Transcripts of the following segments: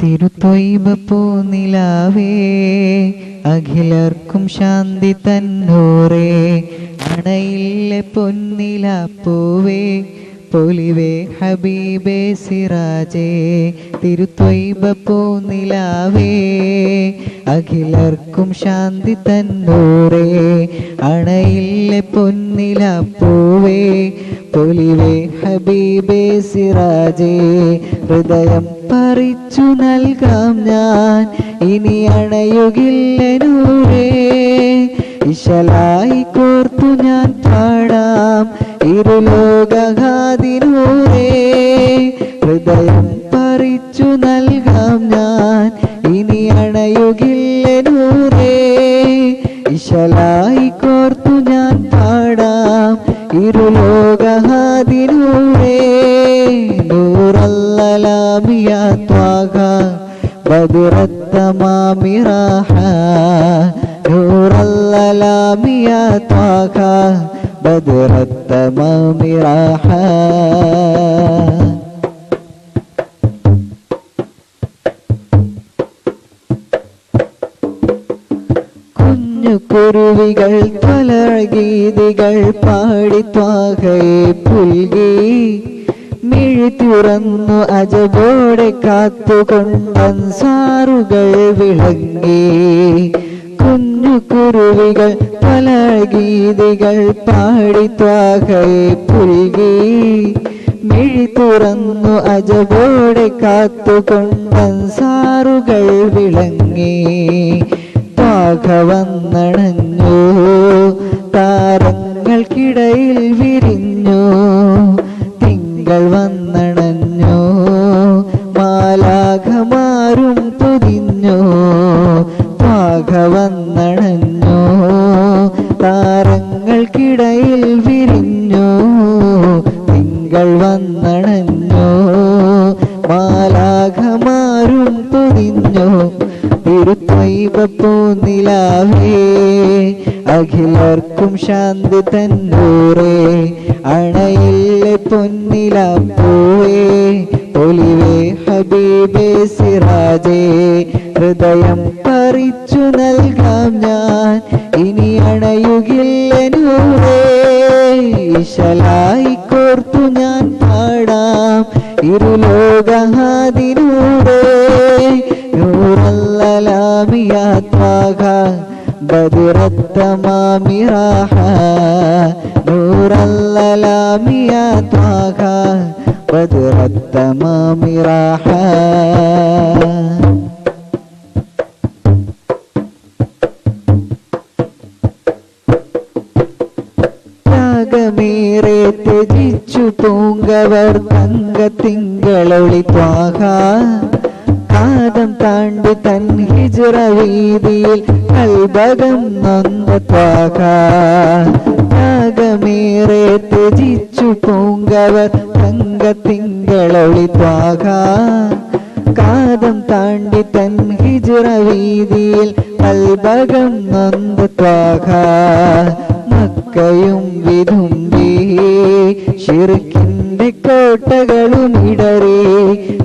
തിരുത്വൈബ പൂനിലാവേ അഖിലർക്കും ശാന്തി തന്നൂറേ അണയില്ല പൊന്നിലാപ്പൂവേ പൊലിവേ ഹബീബേ സിറാജേ തിരുത്വൈബ പൂനിലാവേ അഖിലർക്കും ശാന്തി തന്നൂറേ അണയില്ല പൊന്നിലാപ്പൂവേ പൊലിവേ ഹബീബേ സിറാജേ ഹൃദയം പറിച്ചു നൽകാം ഞാൻ ഇനി അണയുകില്ല നൂറേ ഇശലായി കോർത്തു ഞാൻ പാടാം ഇരുലോകഹാദിനൂറേ ഹൃദയം പറിച്ചു നൽകാം ഞാൻ ഇനി അണയുകില്ല നൂറേ ഇശലായി കോർത്തു ഞാൻ പാടാം ഇരുലോകഹാദിനൂറേ നൂറല്ലലാമിയ ത്വാഗ ബദറത്തമാമി റാഹ നൂറല്ലലാമിയ ത്വാഗ ബദറത്തമാമി റാഹ കുരുവികൾ ത്വലഗീതികൾ പാടി ത്വാഗയെ പുൽകി മിഴി തുറന്നു അജബോടെ കാത്തുകൊണ്ടൻസാറുകൾ വിളങ്ങി കുഞ്ഞു കുരുവികൾ ത്വലഗീതികൾ പാടി ത്വാഗയെ പുൽകി മിഴി തുറന്നു അജബോടെ കാത്തുകൊണ്ടൻസാറുകൾ വിളങ്ങി വന്നണഞ്ഞു താരങ്ങൾക്കിടയിൽ വിരിഞ്ഞു തിങ്കൾ വന്നണഞ്ഞു മാലാഖമാരും പൊതിഞ്ഞു വന്നണഞ്ഞു താരങ്ങൾക്കിടയിൽ വിരിഞ്ഞു തിങ്കൾ വന്നണഞ്ഞു മാലാഖമാരും പൊതിഞ്ഞു തിരുത്വൈബ പൂനിലാവേ അഖിലർക്കും ശാന്തി തന്നൂറേ അണയില്ല പൊന്നിലാപ്പൂവേ പൊലിവേ ഹബീബേ സിറാജേ ഹൃദയം പറിച്ചു നൽകാം ഞാൻ ഇനി അണയുകില്ല നൂറേ ഇശലായി കോർത്തു ഞാൻ പാടാം ഇരുലോകഹാദിനൂറേ നൂറല്ലലാമിയ ത്വാഗ ബദറത്തമാമി റാഹ നൂറല്ലലാമിയ ത്വാഗ ബദറത്തമാമി റാഹ ത്യാഗമേറെ ത്യജിച്ചു പൂങ്കവർ തങ്കത്തിങ്കളൊളി ത്വാഗ കാതം താണ്ടി തൻ ഹിജ്റ വീതിയിൽ കൽബകം നൊന്ത ത്വാഗ ത്യാഗമേറെ ത്യജിച്ചു പൂങ്കവർ തങ്കത്തിങ്കളൊളി ത്വാഗ കാതം താണ്ടി തൻ ഹിജ്റ വീതിയിൽ കൽബകം നൊന്ത ത്വാഗ മക്കയും വിതുമ്പി ശിർക്കിന്റെ കോട്ടകളും ഇടറി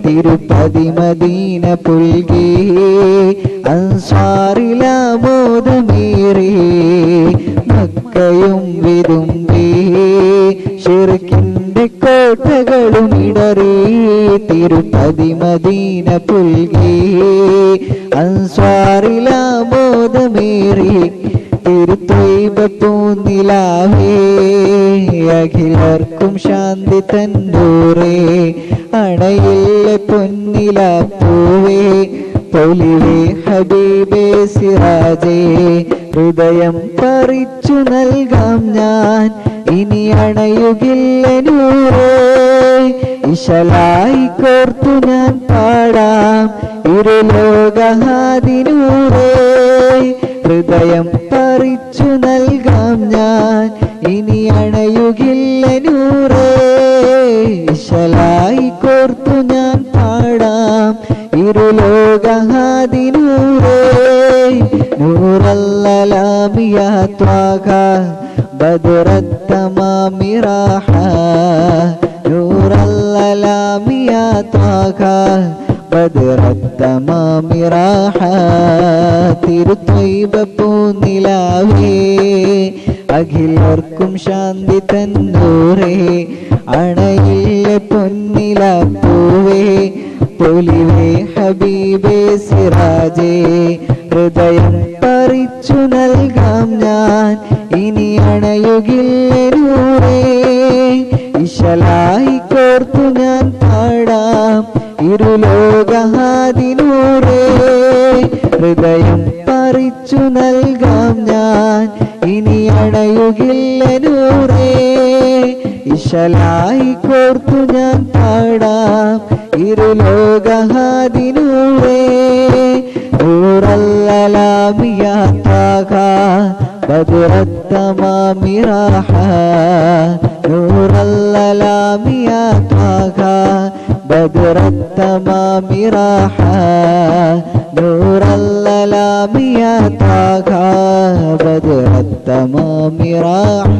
തിരുപ്പതി മദീന പുൽകി അൻസ്വാറിലാമോദമേറി മക്കയും വിതുമ്പി ശിർക്കിന്റെ കോട്ടകളും ഇടറി തിരുപ്പതി മദീന പുൽകി അൻസ്വാറിലാമോദമേറി തിരുത്വൈബ പൂനിലാവേ അഖിലർക്കും ശാന്തി തന്നൂറേ അണയില്ല പൊന്നിലാപ്പൂവേ പൊലിവേ ഹബീബേ സിറാജേ ഹൃദയം പറിച്ചു നൽകാം ഞാൻ ഇനി അണയുകില്ല നൂറേ ഇശലായി കോർത്തു ഞാൻ പാടാം ഇരുലോകഹാദിനൂറേ ഹൃദയം പറിച്ചു നൽകാം ഞാൻ ഇനി അണയുകില്ല നൂറേ ഇശലായി കോർത്തു ഞാൻ പാടാം ഇരുലോകഹാദിനൂറേ നൂറല്ലലാമിയ ത്വാഗ ബദറത്തമാമി റാഹ നൂറല്ലലാമിയ ത്വാഗ ബദ്റത്തമാമി റാഹ തിരുത്വൈബ പൂനിലാവേ അഖിലർക്കും ശാന്തി തന്നൂരേ അണയില്ല പൊന്നില പൂവേ പൊലിവേ ഹബീബേ സിറാജേ ഹൃദയം പറിച്ചു നൽകാം ഞാൻ ഇനി അണയുകില്ല നൂറേ ഇശലായി കോർത്തു ഞാൻ പാടാം ഇരുലോകഹാദിനൂറേ ഹൃദയം പറിച്ചു നൽകാം ഞാൻ ഇനി അണയുകില്ല നൂറേ ഇശലായി കോർത്തു ഞാൻ പാടാം ഇരുലോകഹാദിനൂറേ നൂറല്ലലാമിയാ ത്വാഹ ബദ്റത്തമാമി റാഹ നൂറല്ലലാമിയാ ത്വാഹ ബദ്റത്തമാമി റാഹ നൂറല്ലലാമിയാ ത്വാഹ ബദ്റത്തമാമി റാഹ